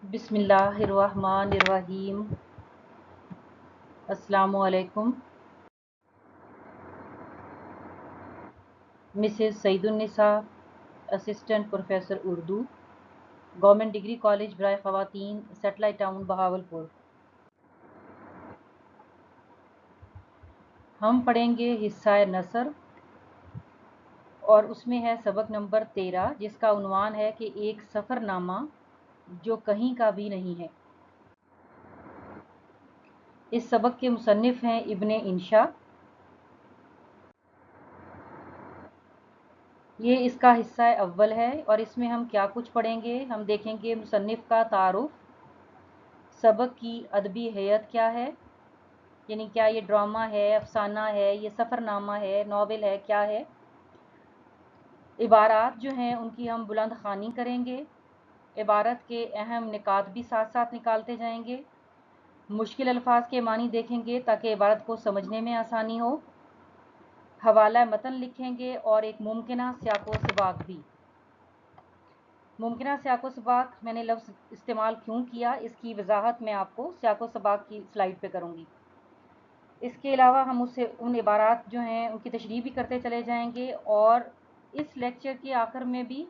बिस्मिल्लाहिर्रहमानिर्रहीम। अस्सलामु अलैकुम। Mrs Saeedunnisa, assistant professor Urdu, government degree college बराए ख़वातीन, सेटेलाइट टाउन बहावलपुर। हम पढ़ेंगे हिस्सा नसर और उसमें है सबक नंबर 13, जिसका उन्वान है कि एक सफ़रनामा जो कहीं का भी नहीं है। इस सबक के मुसन्निफ़ हैं इब्ने इंशा। ये इसका हिस्सा अव्वल है और इसमें हम क्या कुछ पढ़ेंगे। हम देखेंगे मुसन्निफ़ का तारुफ, सबक की अदबी हैयत क्या है, यानी क्या ये ड्रामा है, अफसाना है, ये सफ़रनामा है, नावल है, क्या है। इबारात जो हैं उनकी हम बुलंद ख़ानी करेंगे। इबारत के अहम निकात भी साथ साथ निकालते जाएंगे। मुश्किल अल्फाज के मानी देखेंगे ताकि इबारत को समझने में आसानी हो। हवाला मतन लिखेंगे और एक मुमकिना सियाक़ो सबाक़ भी। मुमकिना सियाक़ो सबाक़ मैंने लफ्ज़ इस्तेमाल क्यों किया, इसकी वजाहत मैं आपको सियाक़ो सबाक़ की स्लाइड पे करूँगी। इसके अलावा हम उससे उन इबारात जो हैं उनकी तशरीह भी करते चले जाएंगे और इस लेक्चर के आखिर में भी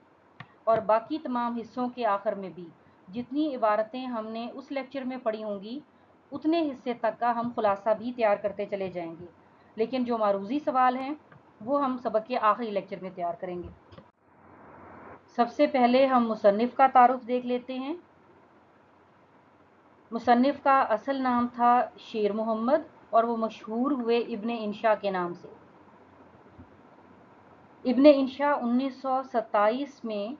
और बाकी तमाम हिस्सों के आखिर में भी जितनी इबारतें हमने उस लेक्चर में पढ़ी होंगी उतने हिस्से तक का हम खुलासा भी तैयार करते चले जाएंगे। लेकिन जो मारूज़ी सवाल हैं वो हम सबक के आखिरी लेक्चर में तैयार करेंगे। सबसे पहले हम मुसन्निफ़ का तारुफ देख लेते हैं। मुसन्निफ़ का असल नाम था शेर मोहम्मद और वो मशहूर हुए इब्ने इंशा के नाम से। इब्ने इंशा 1927 में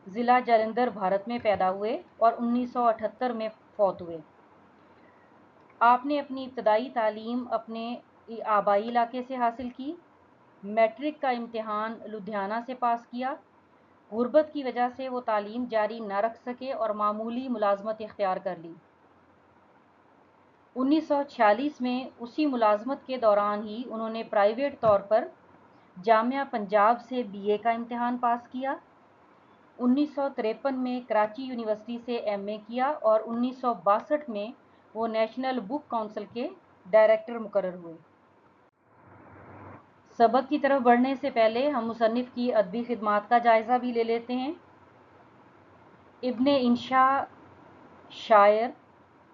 ज़िला जालंधर भारत में पैदा हुए और 1978 में फौत हुए। आपने अपनी इब्तदाई तालीम अपने आबाई इलाके से हासिल की। मैट्रिक का इम्तिहान लुधियाना से पास किया। गुर्बत की वजह से वो तालीम जारी न रख सके और मामूली मुलाजमत इख्तियार कर ली। 1946 में उसी मुलाजमत के दौरान ही उन्होंने प्राइवेट तौर पर जामिया पंजाब से बीए का इम्तिहान पास किया। 1953 में कराची यूनिवर्सिटी से एमए किया और 1962 में वो नेशनल बुक काउंसिल के डायरेक्टर मुकर्रर हुए। सबक की तरफ बढ़ने से पहले हम मुसन्निफ़ की अदबी खिदमात का जायज़ा भी ले लेते हैं। इब्ने इंशा शायर,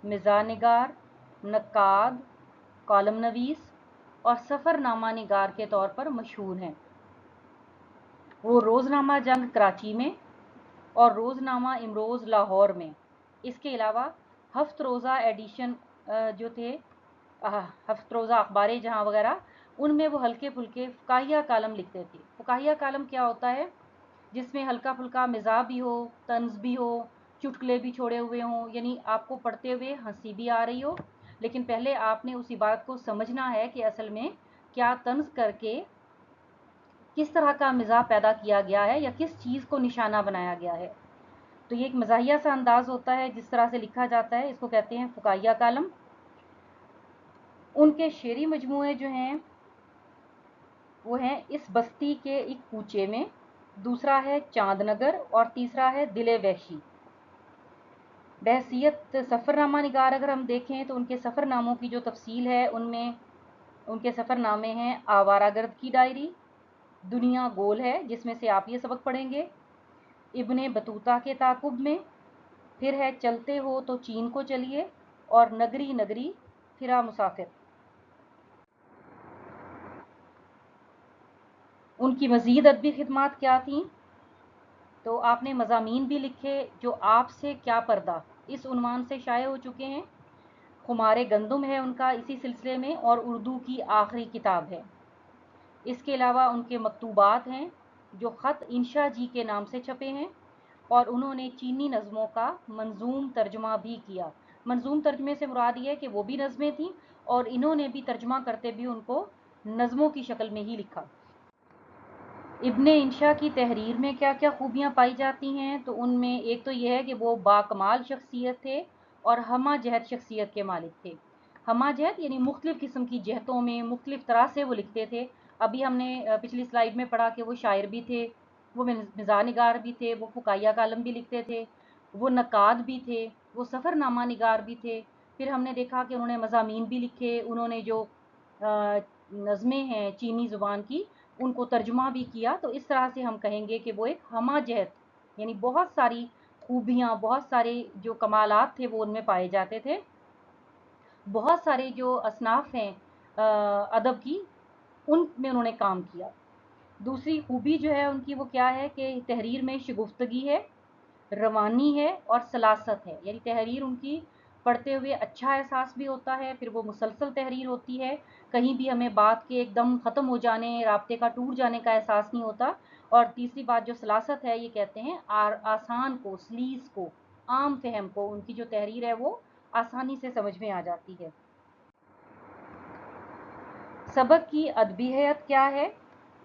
मिज़ाह-निगार, नक्काद, कॉलम नवीस और सफ़रनामा निगार के तौर पर मशहूर हैं। वो रोज़नामा जंग कराची में और रोज़नामा इमरोज़ लाहौर में, इसके अलावा हफ्त रोज़ा एडिशन जो थे हफ्त रोज़ा अखबारें जहाँ वगैरह, उनमें वो हल्के फुल्के फ़ुकाहिया कालम लिखते थे। फ़ुकाहिया कालम क्या होता है? जिसमें हल्का फुल्का मिज़ाह भी हो, तंज़ भी हो, चुटकुले भी छोड़े हुए हों, यानी आपको पढ़ते हुए हंसी भी आ रही हो, लेकिन पहले आपने उसी बात को समझना है कि असल में क्या तंज़ करके किस तरह का मिज़ाह पैदा किया गया है या किस चीज़ को निशाना बनाया गया है। तो ये एक मज़ाहिया सा अंदाज़ होता है जिस तरह से लिखा जाता है, इसको कहते हैं फ़ुकाहिया कालम। उनके शेरी मजमूए जो हैं वो हैं इस बस्ती के एक कूचे में, दूसरा है चांदनगर और तीसरा है दिले वहशी। बहसियत सफ़रनामा निगार अगर हम देखें तो उनके सफ़रनामों की जो तफसील है उनमें उनके सफ़रनामे हैं आवारागर्द की डायरी, दुनिया गोल है जिसमें से आप ये सबक पढ़ेंगे, इब्ने बतूता के ताकुब में, फिर है चलते हो तो चीन को चलिए और नगरी नगरी फिरा मुसाफिर। उनकी मज़ीद अदबी खिदमात क्या थीं? तो आपने मज़ामीन भी लिखे जो आपसे क्या पर्दा, इस उन्वान से शाये हो चुके हैं। खुमारे गंदुम है उनका इसी सिलसिले में और उर्दू की आखिरी किताब है। इसके अलावा उनके मकतूबात हैं जो ख़त इंशा जी के नाम से छपे हैं और उन्होंने चीनी नज़मों का मंजूम तर्जमा भी किया। मंजूम तर्जमे से मुराद ये है कि वो भी नज़में थीं और इन्होंने भी तर्जमा करते भी उनको नज़मों की शक्ल में ही लिखा। इब्ने इंशा की तहरीर में क्या क्या खूबियाँ पाई जाती हैं, तो उनमें एक तो यह है कि वो बाकमाल शख्सियत थे और हमा जहत शख्सियत के मालिक थे। हमा जहत यानी मुख्तलिफ़ किस्म की जहतों में मुख्तलिफ़ तरह से वो लिखते थे। अभी हमने पिछली स्लाइड में पढ़ा कि वो शायर भी थे, वो मिज़ाह निगार भी थे, वो फ़ुकाहिया कालम भी लिखते थे, वो नक़ाद भी थे, वो सफ़रनामा निगार भी थे। फिर हमने देखा कि उन्होंने मज़ामीन भी लिखे, उन्होंने जो नज़में हैं चीनी ज़ुबान की उनको तर्जुमा भी किया। तो इस तरह से हम कहेंगे कि वो एक हमाजहत, यानी बहुत सारी खूबियाँ, बहुत सारे जो कमालात थे वो उनमें पाए जाते थे। बहुत सारे जो असनाफ़ हैं अदब की, उनमें उन्होंने काम किया। दूसरी खूबी जो है उनकी वो क्या है कि तहरीर में शगुफ्तगी है, रवानी है और सलासत है। यानी तहरीर उनकी पढ़ते हुए अच्छा एहसास भी होता है, फिर वो मुसलसल तहरीर होती है, कहीं भी हमें बात के एकदम ख़त्म हो जाने, राब्ते का टूट जाने का एहसास नहीं होता। और तीसरी बात जो सलासत है, ये कहते हैं आसान को, सलीस को, आम फहम को, उनकी जो तहरीर है वो आसानी से समझ में आ जाती है। सबक की अदबीयत क्या है,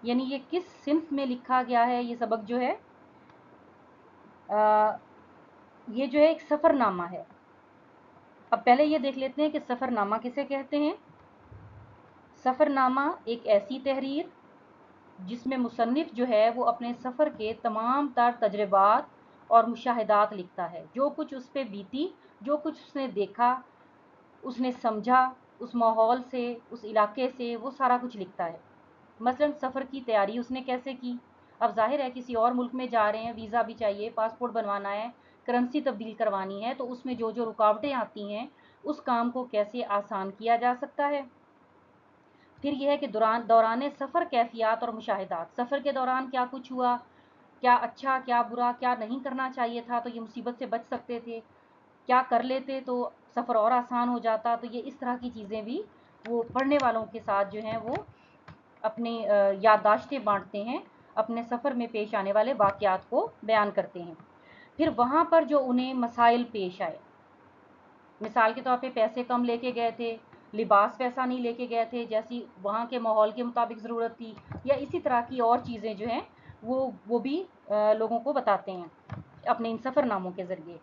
यानी ये किस सिंफ में लिखा गया है ये सबक जो है। ये जो है एक सफ़रनामा है। अब पहले ये देख लेते हैं कि सफ़रनामा किसे कहते हैं। सफ़रनामा एक ऐसी तहरीर जिसमें मुसन्निफ़ जो है वो अपने सफ़र के तमाम तर तजर्बात और मुशाहिदात लिखता है। जो कुछ उस पे बीती, जो कुछ उसने देखा, उसने समझा, उस माहौल से, उस इलाके से, वो सारा कुछ लिखता है। मसलन सफ़र की तैयारी उसने कैसे की। अब ज़ाहिर है किसी और मुल्क में जा रहे हैं, वीज़ा भी चाहिए, पासपोर्ट बनवाना है, करेंसी तब्दील करवानी है, तो उसमें जो जो रुकावटें आती हैं उस काम को कैसे आसान किया जा सकता है। फिर यह है कि दौरान सफ़र कैफियत और मुशाहिदात, सफ़र के दौरान क्या कुछ हुआ, क्या अच्छा, क्या बुरा, क्या नहीं करना चाहिए था तो ये मुसीबत से बच सकते थे, क्या कर लेते तो सफ़र और आसान हो जाता। तो ये इस तरह की चीज़ें भी वो पढ़ने वालों के साथ जो हैं वो अपनी याददाश्तें बांटते हैं, अपने सफ़र में पेश आने वाले वाक़यात को बयान करते हैं। फिर वहाँ पर जो उन्हें मसाइल पेश आए, मिसाल के तौर पे पैसे कम लेके गए थे, लिबास वैसा नहीं लेके गए थे जैसी वहाँ के माहौल के मुताबिक ज़रूरत थी, या इसी तरह की और चीज़ें जो हैं वो भी लोगों को बताते हैं अपने इन सफ़रनामों के ज़रिए।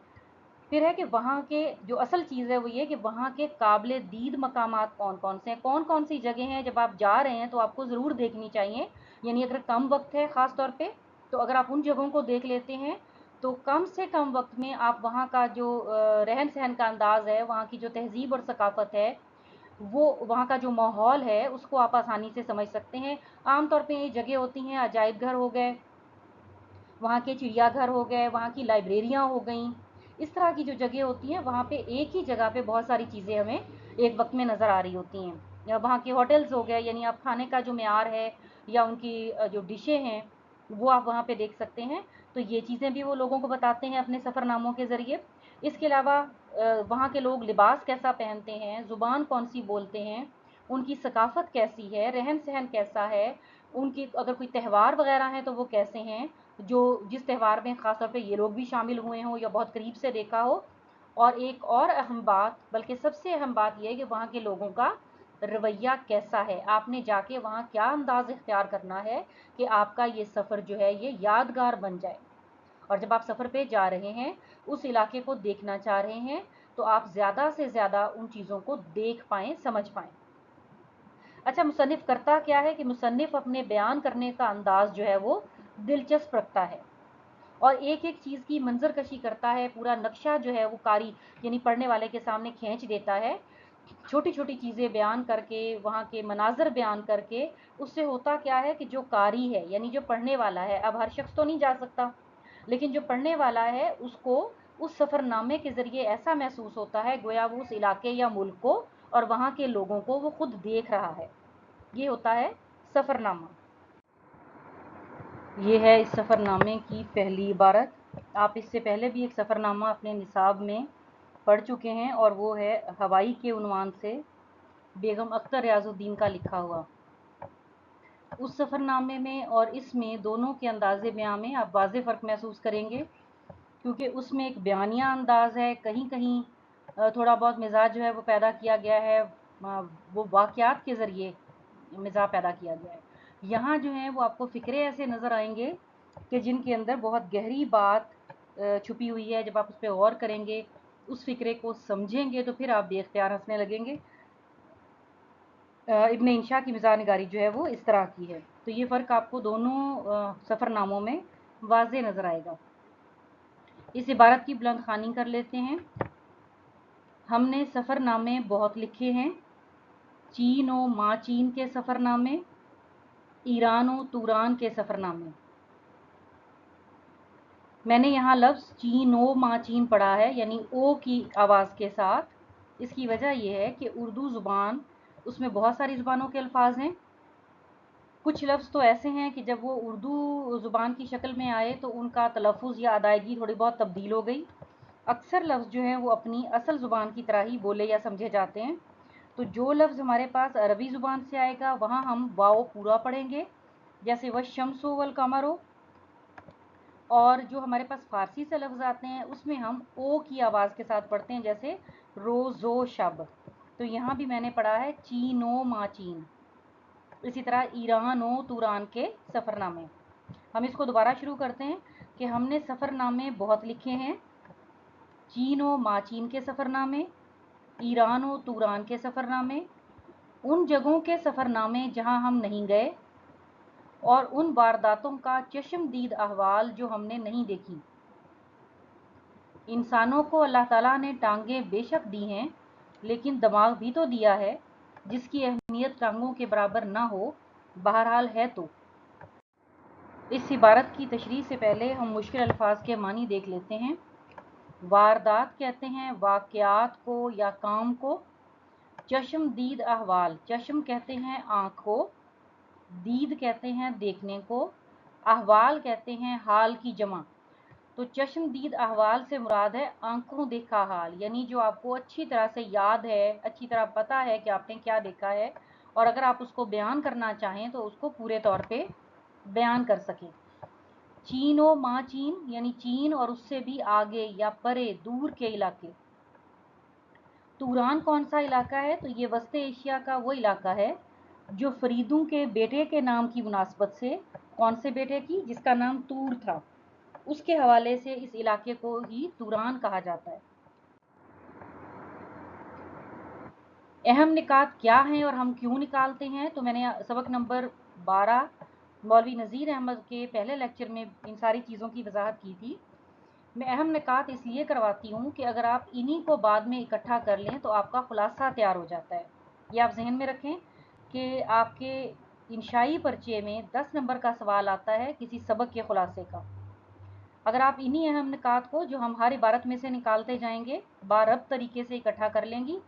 फिर है कि वहाँ के जो असल चीज़ है वो ये कि वहाँ के काबिल दीद मकामात कौन कौन से हैं, कौन कौन सी जगह हैं जब आप जा रहे हैं तो आपको ज़रूर देखनी चाहिए। यानी अगर कम वक्त है ख़ास तौर पे, तो अगर आप उन जगहों को देख लेते हैं तो कम से कम वक्त में आप वहाँ का जो रहन सहन का अंदाज़ है, वहाँ की जो तहजीब और सकाफ़त है, वो वहाँ का जो माहौल है उसको आप आसानी से समझ सकते हैं। आम तौर पे ये जगह होती हैं अजायब घर हो गए, वहाँ के चिड़ियाघर हो गए, वहाँ की लाइब्रेरियाँ हो गईं। इस तरह की जो जगह होती हैं वहाँ पे एक ही जगह पे बहुत सारी चीज़ें हमें एक वक्त में नज़र आ रही होती हैं। या वहाँ के होटल्स हो गए, यानी आप खाने का जो मेयार है या उनकी जो डिशें हैं वो आप वहाँ पे देख सकते हैं। तो ये चीज़ें भी वो लोगों को बताते हैं अपने सफ़रनामों के ज़रिए। इसके अलावा वहाँ के लोग लिबास कैसा पहनते हैं, ज़ुबान कौन सी बोलते हैं, उनकी सकाफ़त कैसी है, रहन सहन कैसा है, उनकी अगर कोई त्यौहार वगैरह हैं तो वो कैसे हैं, जो जिस त्यौहार में ख़ास तौर पे ये लोग भी शामिल हुए हों या बहुत करीब से देखा हो। और एक और अहम बात, बल्कि सबसे अहम बात ये है कि वहाँ के लोगों का रवैया कैसा है। आपने जाके वहाँ क्या अंदाज़ इख्तियार करना है कि आपका ये सफ़र जो है ये यादगार बन जाए। और जब आप सफ़र पे जा रहे हैं, उस इलाके को देखना चाह रहे हैं, तो आप ज़्यादा से ज़्यादा उन चीज़ों को देख पाएँ, समझ पाएँ। अच्छा, मुसन्निफ़ करता क्या है कि मुसन्निफ़ अपने बयान करने का अंदाज़ जो है वो दिलचस्प रखता है और एक-एक चीज़ की मंज़रकशी करता है, पूरा नक्शा जो है वो कारी यानी पढ़ने वाले के सामने खींच देता है। छोटी-छोटी चीज़ें बयान करके, वहाँ के मनाज़र बयान करके, उससे होता क्या है कि जो कारी है, यानी जो पढ़ने वाला है, अब हर शख़्स तो नहीं जा सकता, लेकिन जो पढ़ने वाला है उसको उस सफ़रनामे के ज़रिए ऐसा महसूस होता है गोया वो उस इलाके या मुल्क को और वहाँ के लोगों को वो खुद देख रहा है। ये होता है सफ़रनामा। ये है इस सफ़रनामे की पहली इबारत। आप इससे पहले भी एक सफ़रनामा अपने निसाब में पढ़ चुके हैं और वो है हवाई के उन्वान से बेगम अख्तर रियाज़ुद्दीन का लिखा हुआ। उस सफ़रनामे में और इसमें दोनों के अंदाज़े बयां में आप वाज़ेह फ़र्क महसूस करेंगे, क्योंकि उसमें एक बयानिया अंदाज़ है, कहीं-कहीं थोड़ा बहुत मिज़ाज जो है वो पैदा किया गया है, वो वाक़यात के ज़रिए मिज़ाज पैदा किया गया है। यहाँ जो है वो आपको फ़िक्रे ऐसे नज़र आएँगे कि जिनके अंदर बहुत गहरी बात छुपी हुई है। जब आप उस पे गौर करेंगे, उस फ़िक्रे को समझेंगे तो फिर आप बेइख्तियार हँसने लगेंगे। इब्न इंशा की मिज़ाज निगारी जो है वो इस तरह की है। तो ये फ़र्क आपको दोनों सफ़रनामों में वाज़ेह नज़र आएगा। इस इबारत की बुलंद खानी कर लेते हैं। हमने सफ़रनामे बहुत लिखे हैं। चीन व माचीन के सफ़रनामे, ईरान व तुरान के सफ़रनामे। मैंने यहाँ लफ्ज़ चीन व माचीन पढ़ा है, यानी ओ की आवाज़ के साथ। इसकी वजह यह है कि उर्दू ज़ुबान, उसमें बहुत सारी ज़ुबानों के अल्फाज हैं। कुछ लफ्ज़ तो ऐसे हैं कि जब वो उर्दू ज़ुबान की शक्ल में आए तो उनका तलफ़ुज़ या अदायगी थोड़ी बहुत तब्दील हो गई। अक्सर लफ्ज़ जो हैं वो अपनी असल ज़ुबान की तरह ही बोले या समझे जाते हैं। तो जो लफ्ज़ हमारे पास अरबी ज़ुबान से आएगा वहाँ हम वाओ पूरा पढ़ेंगे, जैसे वशम्सु वल कमरो। और जो हमारे पास फ़ारसी से लफ्ज़ आते हैं उसमें हम ओ की आवाज़ के साथ पढ़ते हैं, जैसे रोज़ो शब। तो यहाँ भी मैंने पढ़ा है चीनो माचीन। इसी तरह ईरान व तुरान के सफ़रनामे। हम इसको दोबारा शुरू करते हैं कि हमने सफ़रनामे बहुत लिखे हैं। चीन व माचीन के सफ़रनामे, ईरान व तुरान के सफ़रनामे, उन जगहों के सफ़रनामे जहाँ हम नहीं गए, और उन वारदातों का चश्मदीद अहवाल जो हमने नहीं देखी। इंसानों को अल्लाह ताला ने टांगें बेशक दी हैं, लेकिन दिमाग भी तो दिया है, जिसकी अहमियत टांगों के बराबर ना हो। बहरहाल है तो। इस इबारत की तशरीह से पहले हम मुश्किल अल्फाज के मानी देख लेते हैं। वारदात कहते हैं वाक़यात को या काम को। चश्मदीद अहवाल, चश्म कहते हैं आँख को, दीद कहते हैं देखने को, अहवाल कहते हैं हाल की जमा। तो चश्मदीद अहवाल से मुराद है आंखों देखा हाल, यानी जो आपको अच्छी तरह से याद है, अच्छी तरह पता है कि आपने क्या देखा है, और अगर आप उसको बयान करना चाहें तो उसको पूरे तौर पे बयान कर सकें। चीन व माचीन यानी चीन और उससे भी आगे या परे दूर के इलाके। तुरान कौन सा इलाका है? तो ये वस्त एशिया का वो इलाका है जो फरीदों के बेटे के नाम की मुनासबत से, कौन से बेटे की? जिसका नाम तूर था, उसके हवाले से इस इलाके को ही तुरान कहा जाता है। अहम निकात क्या हैं और हम क्यों निकालते हैं? तो मैंने सबक नंबर 12 मौलवी नज़ीर अहमद के पहले लेक्चर में इन सारी चीज़ों की वजाहत की थी। मैं अहम निकात इसलिए करवाती हूँ कि अगर आप इन्हीं को बाद में इकट्ठा कर लें तो आपका खुलासा तैयार हो जाता है। ये आप जहन में रखें कि आपके इंशाई पर्चे में 10 नंबर का सवाल आता है किसी सबक के खुलासे का। अगर आप इन्हीं अहम निकात को, जो हम हर इबारत में से निकालते जाएंगे, बारब तरीके से इकट्ठा कर लेंगी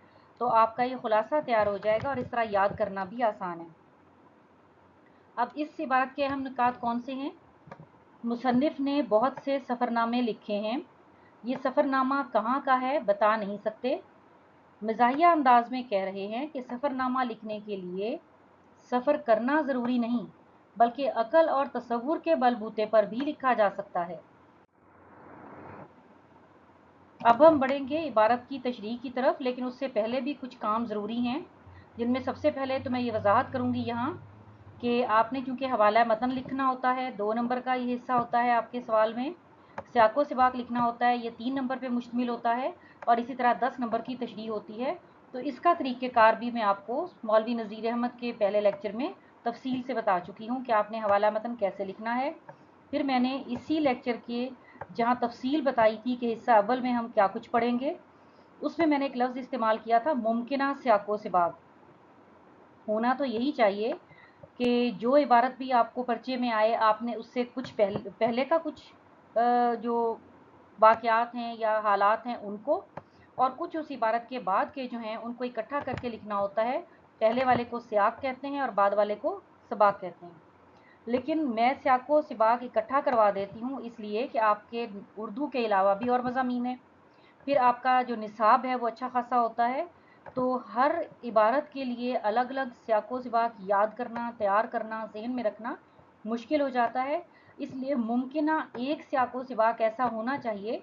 तो आपका ये खुलासा तैयार हो जाएगा और इस तरह याद करना भी आसान है। अब इस इबारत के अहम निकात कौन से हैं? मुसन्निफ ने बहुत से सफ़रनामे लिखे हैं। ये सफ़रनामा कहाँ का है बता नहीं सकते। मज़ाहिया अंदाज में कह रहे हैं कि सफ़रनामा लिखने के लिए सफ़र करना ज़रूरी नहीं, बल्कि अकल और तसव्वुर के बलबूते पर भी लिखा जा सकता है। अब हम बढ़ेंगे इबारत की तशरीह की तरफ, लेकिन उससे पहले भी कुछ काम ज़रूरी हैं, जिनमें सबसे पहले तो मैं ये वजाहत करूँगी यहाँ कि आपने चूँकि हवाला मतन लिखना होता है, 2 नंबर का ये हिस्सा होता है आपके सवाल में। सियाको सिबाक लिखना होता है, ये 3 नंबर पे मुश्तमिल होता है, और इसी तरह 10 नंबर की तशरीह होती है। तो इसका तरीक़ेकार भी मैं आपको मौलवी नज़ीर अहमद के पहले लेक्चर में तफसील से बता चुकी हूँ कि आपने हवाला मतन कैसे लिखना है। फिर मैंने इसी लेक्चर के जहाँ तफसील बताई थी कि हिस्सा अव्वल में हम क्या कुछ पढ़ेंगे, उसमें मैंने एक लफ्ज़ इस्तेमाल किया था मुमकिना सियाको सिबाक। होना तो यही चाहिए कि जो इबारत भी आपको पर्चे में आए, आपने उससे कुछ पहले का कुछ जो वाक़यात हैं या हालात हैं उनको, और कुछ उस इबारत के बाद के जो हैं उनको इकट्ठा करके लिखना होता है। पहले वाले को सियाक कहते हैं और बाद वाले को सबाक कहते हैं। लेकिन मैं सियाको सिबाक इकट्ठा करवा देती हूँ इसलिए कि आपके उर्दू के अलावा भी और मज़ामीन हैं। फिर आपका जो निसाब है वो अच्छा खासा होता है, तो हर इबारत के लिए अलग अलग सियाको सिबाक याद करना, तैयार करना, ज़हन में रखना मुश्किल हो जाता है। इसलिए मुमकिना एक सियाको सिबाक ऐसा होना चाहिए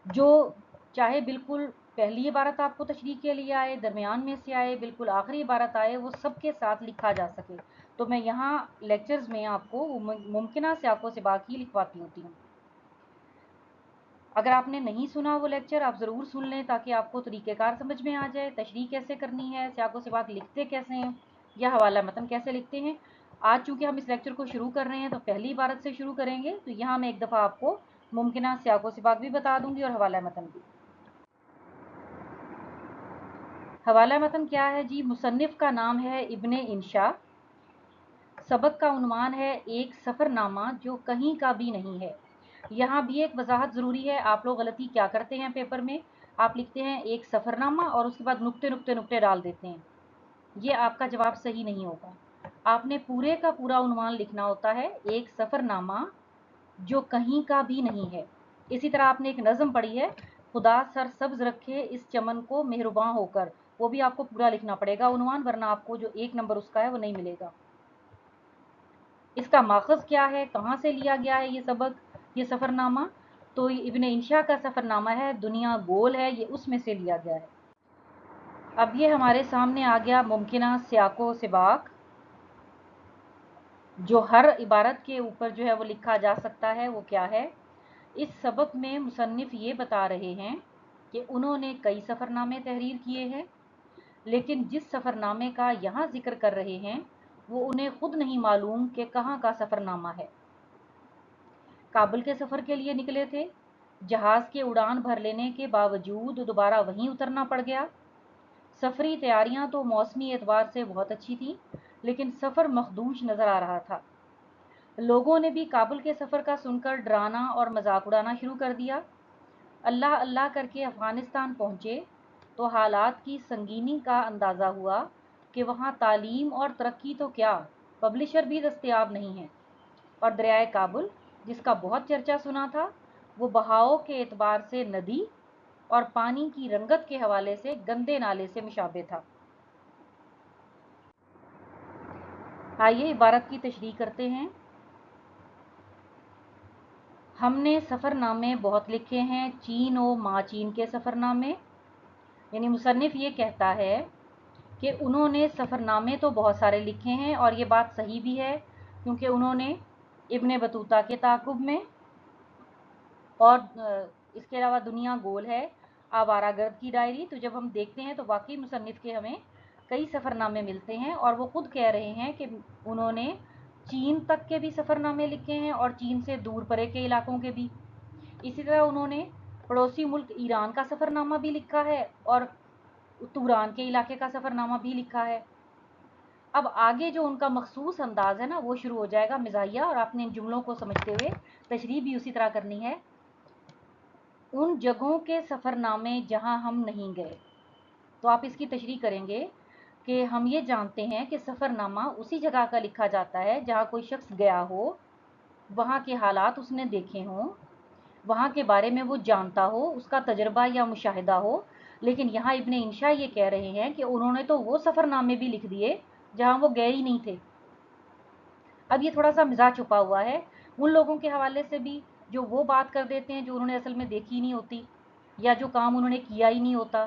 जो चाहे बिल्कुल पहली इबारत आपको तशरीह के लिए आए, दरमियान में से आए, बिल्कुल आखिरी इबारत आए, वो सबके साथ लिखा जा सके। तो मैं यहाँ लेक्चर्स में आपको मुमकिना सियाको सिबाक ही लिखवाती होती हूँ। अगर आपने नहीं सुना वो लेक्चर, आप ज़रूर सुन लें ताकि आपको तरीक़ेकार समझ में आ जाए, तशरीह कैसे करनी है, सियाको सिबाक लिखते कैसे हैं, या हवाला मतन कैसे लिखते हैं। आज चूँकि हम इस लेक्चर को शुरू कर रहे हैं तो पहली इबारत से शुरू करेंगे, तो यहाँ मैं एक दफ़ा आपको मुमकिना सियाको सिबाक भी बता दूंगी और हवाला मतन भी। हवाला मतन क्या है जी? मुसन्निफ का नाम है इब्ने इंशा। सबक का उन्वान है एक सफ़रनामा जो कहीं का भी नहीं है। यहाँ भी एक वजाहत ज़रूरी है। आप लोग गलती क्या करते हैं पेपर में, आप लिखते हैं एक सफ़रनामा और उसके बाद नुक्ते नुक्ते नुक्ते डाल देते हैं। ये आपका जवाब सही नहीं होगा। आपने पूरे का पूरा उन्वान लिखना होता है, एक सफ़रनामा जो कहीं का भी नहीं है। इसी तरह आपने एक नज़म पढ़ी है, खुदा सर सब्ज रखे इस चमन को मेहरबान होकर, वो भी आपको पूरा लिखना पड़ेगा उन्वान, वरना आपको जो 1 नंबर उसका है वो नहीं मिलेगा। इसका माखज़ क्या है, कहाँ से लिया गया है ये सबक, ये सफ़रनामा? तो इब्ने इंशा का सफ़रनामा है, दुनिया गोल है, ये उसमें से लिया गया है। अब ये हमारे सामने आ गया मुमकिना सियाको सिबाक, जो हर इबारत के ऊपर जो है वो लिखा जा सकता है। वो क्या है? इस सबक में मुसन्निफ ये बता रहे हैं कि उन्होंने कई सफ़रनामे तहरीर किए हैं, लेकिन जिस सफ़रनामे का यहाँ ज़िक्र कर रहे हैं वो उन्हें खुद नहीं मालूम कि कहाँ का सफ़रनामा है। काबुल के सफ़र के लिए निकले थे, जहाज़ के उड़ान भर लेने के बावजूद दोबारा वहीं उतरना पड़ गया। सफ़री तैयारियां तो मौसमी एतबार से बहुत अच्छी थीं, लेकिन सफ़र मखदूश नज़र आ रहा था। लोगों ने भी काबुल के सफ़र का सुनकर डराना और मजाक उड़ाना शुरू कर दिया। अल्लाह अल्लाह करके अफ़गानिस्तान पहुँचे तो हालात की संगीनी का अंदाज़ा हुआ कि वहाँ तालीम और तरक्की तो क्या, पब्लिशर भी दस्तयाब नहीं है। और दरियाए काबुल, जिसका बहुत चर्चा सुना था, वो बहाव के एतबार से नदी और पानी की रंगत के हवाले से गंदे नाले से मुशाबे था। आइए इबारत की तशरीह करते हैं। हमने सफ़रनामे बहुत लिखे हैं, चीन व माँ चीन के सफ़रनामे। यानी मुसन्निफ ये कहता है कि उन्होंने सफ़रनामे तो बहुत सारे लिखे हैं, और ये बात सही भी है, क्योंकि उन्होंने इब्ने बतूता के ताक़ुब में, और इसके अलावा दुनिया गोल है, आवारागर्द की डायरी। तो जब हम देखते हैं तो वाकई मुसन्निफ के हमें कई सफ़रनामे मिलते हैं, और वो खुद कह रहे हैं कि उन्होंने चीन तक के भी सफ़रनामे लिखे हैं और चीन से दूर परे के इलाकों के भी। इसी तरह उन्होंने पड़ोसी मुल्क ईरान का सफ़रनामा भी लिखा है और तुरान के इलाके का सफ़रनामा भी लिखा है। अब आगे जो उनका मखसूस अंदाज़ है ना, वो शुरू हो जाएगा मिज़ाहिया, और आपने इन जुमलों को समझते हुए तशरीह भी उसी तरह करनी है। उन जगहों के सफ़रनामे जहां हम नहीं गए। तो आप इसकी तशरीह करेंगे कि हम ये जानते हैं कि सफ़रनामा उसी जगह का लिखा जाता है जहां कोई शख्स गया हो, वहां के हालात उसने देखे हों, वहाँ के बारे में वो जानता हो, उसका तजर्बा या मुशाहिदा हो। लेकिन यहाँ इब्ने इंशा ये कह रहे हैं कि उन्होंने तो वो सफ़रनामे भी लिख दिए जहाँ वो गए ही नहीं थे। अब ये थोड़ा सा मिजाज छुपा हुआ है उन लोगों के हवाले से भी जो वो बात कर देते हैं जो उन्होंने असल में देखी ही नहीं होती, या जो काम उन्होंने किया ही नहीं होता।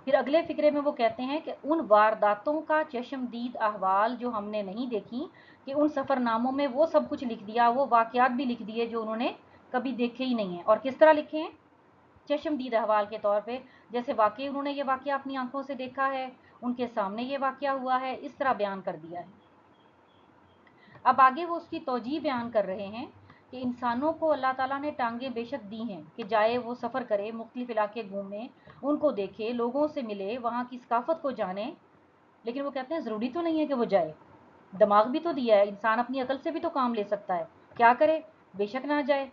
फिर अगले फ़िक्रे में वो कहते हैं कि उन वारदातों का चश्मदीद अहवाल जो हमने नहीं देखी, कि उन सफ़रनामों में वो सब कुछ लिख दिया, वो वाक़यात भी लिख दिए जो उन्होंने कभी देखे ही नहीं हैं। और किस तरह लिखे हैं? चश्मदीद अहवाल के तौर पे, जैसे वाकई उन्होंने ये वाक़या अपनी आंखों से देखा है, उनके सामने ये वाक़या हुआ है, इस तरह बयान कर दिया है। अब आगे वो उसकी तौजीह बयान कर रहे हैं कि इंसानों को अल्लाह ताला ने टांगें बेशक दी हैं कि जाए वो सफ़र करे, मुख्तलिफ इलाके घूमे, उनको देखे, लोगों से मिले, वहाँ की सकाफ़त को जाने। लेकिन वो कहते हैं ज़रूरी तो नहीं है कि वो जाए, दिमाग भी तो दिया है, इंसान अपनी अकल से भी तो काम ले सकता है। क्या करे? बेशक ना जाए,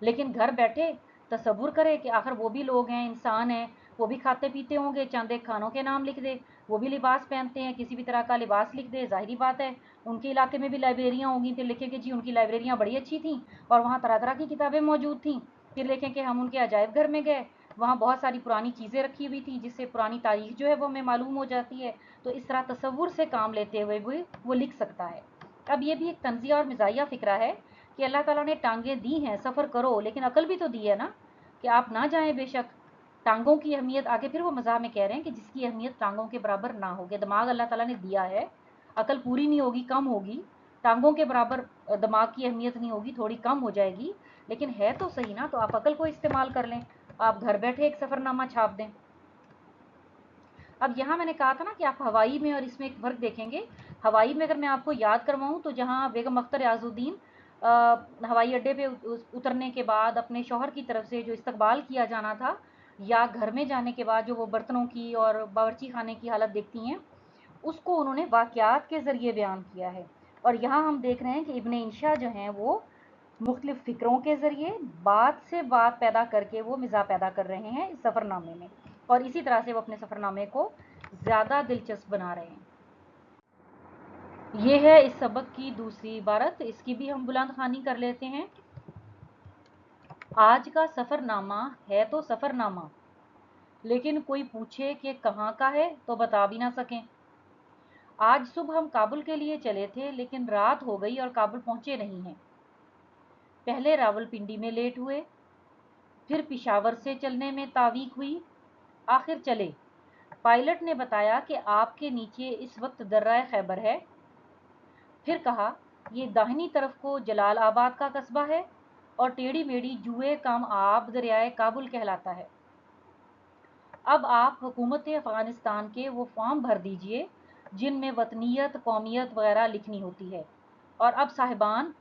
लेकिन घर बैठे तसव्वुर करे कि आखिर वो भी लोग हैं, इंसान हैं, वो भी खाते पीते होंगे, चंद एक खानों के नाम लिख दे। वो भी लिबास पहनते हैं, किसी भी तरह का लिबास लिख दे, ज़ाहिरी बात है उनके इलाके में भी लाइब्रेरियाँ होंगी। फिर लिखें कि जी उनकी लाइब्रेरियाँ बड़ी अच्छी थीं और वहाँ तरह तरह की किताबें मौजूद थीं। फिर लिखें कि हम उनके अजायब घर में गए, वहाँ बहुत सारी पुरानी चीज़ें रखी हुई थी, जिससे पुरानी तारीख जो है वो हमें मालूम हो जाती है। तो इस तरह तसव्वुर से काम लेते हुए भी वो लिख सकता है। अब ये भी एक तंज़िया और मिज़ाहिया फ़िक्रा है कि अल्लाह ताला ने टांगें दी हैं, सफ़र करो, लेकिन अकल भी तो दी है ना कि आप ना जाएं। बेशक टांगों की अहमियत, आगे फिर वो मज़ाह में कह रहे हैं कि जिसकी अहमियत टांगों के बराबर ना हो, कि दिमाग अल्लाह ताला ने दिया है, अकल पूरी नहीं होगी, कम होगी, टांगों के बराबर दिमाग की अहमियत नहीं होगी, थोड़ी कम हो जाएगी, लेकिन है तो सही ना। तो आप अकल को इस्तेमाल कर लें, आप घर बैठे एक सफ़रनामा छाप दें। अब यहाँ मैंने कहा था ना कि आप हवाई में और इसमें एक फ़र्क देखेंगे। हवाई में अगर मैं आपको याद करवाऊँ तो जहाँ बेगम अख्तर याजुद्दीन हवाई अड्डे पे उतरने के बाद अपने शौहर की तरफ से जो इस्तकबाल किया जाना था, या घर में जाने के बाद जो वो बर्तनों की और बावर्ची खाने की हालत देखती हैं, उसको उन्होंने वाक़यात के ज़रिए बयान किया है। और यहाँ हम देख रहे हैं कि इब्न इंशा जो हैं वो मुख्तलिफ़ फ़िक्रों के ज़रिए बात से बात पैदा करके वो मिज़ाह पैदा कर रहे हैं इस सफ़रनामे में, और इसी तरह से वो अपने सफ़रनामे को ज़्यादा दिलचस्प बना रहे हैं। ये है इस सबक की दूसरी इबारत, इसकी भी हम बुलंद ख़्वानी कर लेते हैं। आज का सफ़रनामा है तो सफ़रनामा, लेकिन कोई पूछे कि कहाँ का है तो बता भी ना सकें। आज सुबह हम काबुल के लिए चले थे, लेकिन रात हो गई और काबुल पहुँचे नहीं हैं। पहले रावलपिंडी में लेट हुए, फिर पिशावर से चलने में तावीक हुई, आखिर चले। पायलट ने बताया कि आपके नीचे इस वक्त दर्रा खैबर है। फिर कहा, ये दाहिनी तरफ को जलाल आबाद का कस्बा है और टेढ़ी मेढ़ी जुए कम आब दरियाए काबुल कहलाता है। अब आप हुकूमत अफ़गानिस्तान के वो फॉर्म भर दीजिए जिनमें वतनीयत, कौमियत वगैरह लिखनी होती है। और अब साहिबान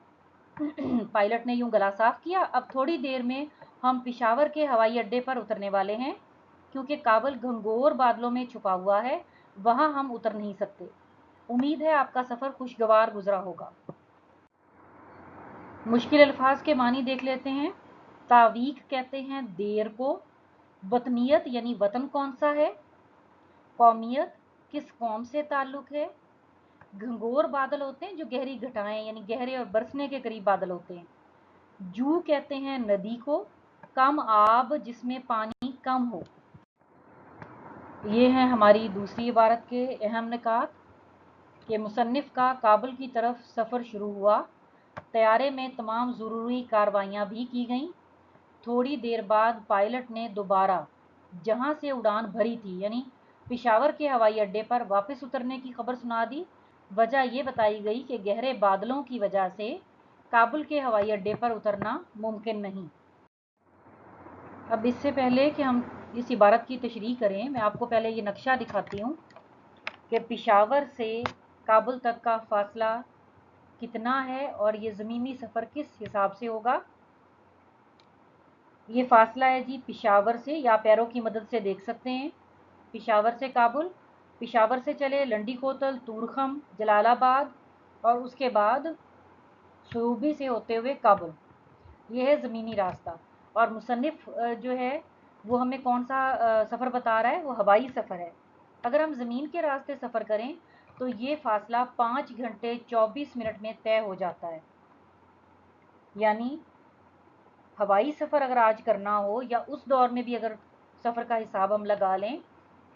पायलट ने यूं गला साफ किया, अब थोड़ी देर में हम पिशावर के हवाई अड्डे पर उतरने वाले हैं, क्योंकि काबुल घंघोर बादलों में छुपा हुआ है, वहां हम उतर नहीं सकते। उम्मीद है आपका सफ़र खुशगवार गुजरा होगा। मुश्किल अल्फाज के मानी देख लेते हैं। तावीक कहते हैं देर को, वतनीयत यानी वतन कौन सा है, कौमियत किस कौम से ताल्लुक़ है, घंघोर बादल होते हैं जो गहरी घटाएं यानी गहरे और बरसने के करीब बादल होते हैं, जू कहते हैं नदी को, कम आब जिसमें पानी कम हो। ये है हमारी दूसरी इबारत के अहम निकात कि मुसन्निफ़ का काबुल की तरफ सफ़र शुरू हुआ। तैयारे में तमाम ज़रूरी कार्रवाइयाँ भी की गईं। थोड़ी देर बाद पायलट ने दोबारा जहाँ से उड़ान भरी थी यानी पिशावर के हवाई अड्डे पर वापस उतरने की खबर सुना दी। वजह ये बताई गई कि गहरे बादलों की वजह से काबुल के हवाई अड्डे पर उतरना मुमकिन नहीं। अब इससे पहले कि हम इस इबारत की तशरीह करें, मैं आपको पहले ये नक्शा दिखाती हूँ कि पिशावर से काबुल तक का फ़ासला कितना है और ये ज़मीनी सफ़र किस हिसाब से होगा। ये फ़ासला है जी पिशावर से, या पैरों की मदद से देख सकते हैं। पिशावर से काबुल, पिशावर से चले लंडी कोतल, तूरखम, जलालाबाद और उसके बाद सूबी से होते हुए काबुल। ये है ज़मीनी रास्ता। और मुसन्निफ़ जो है वो हमें कौन सा सफ़र बता रहा है, वो हवाई सफ़र है। अगर हम ज़मीन के रास्ते सफ़र करें तो ये फ़ासला 5 घंटे 24 मिनट में तय हो जाता है। यानी हवाई सफ़र अगर आज करना हो या उस दौर में भी अगर सफ़र का हिसाब हम लगा लें,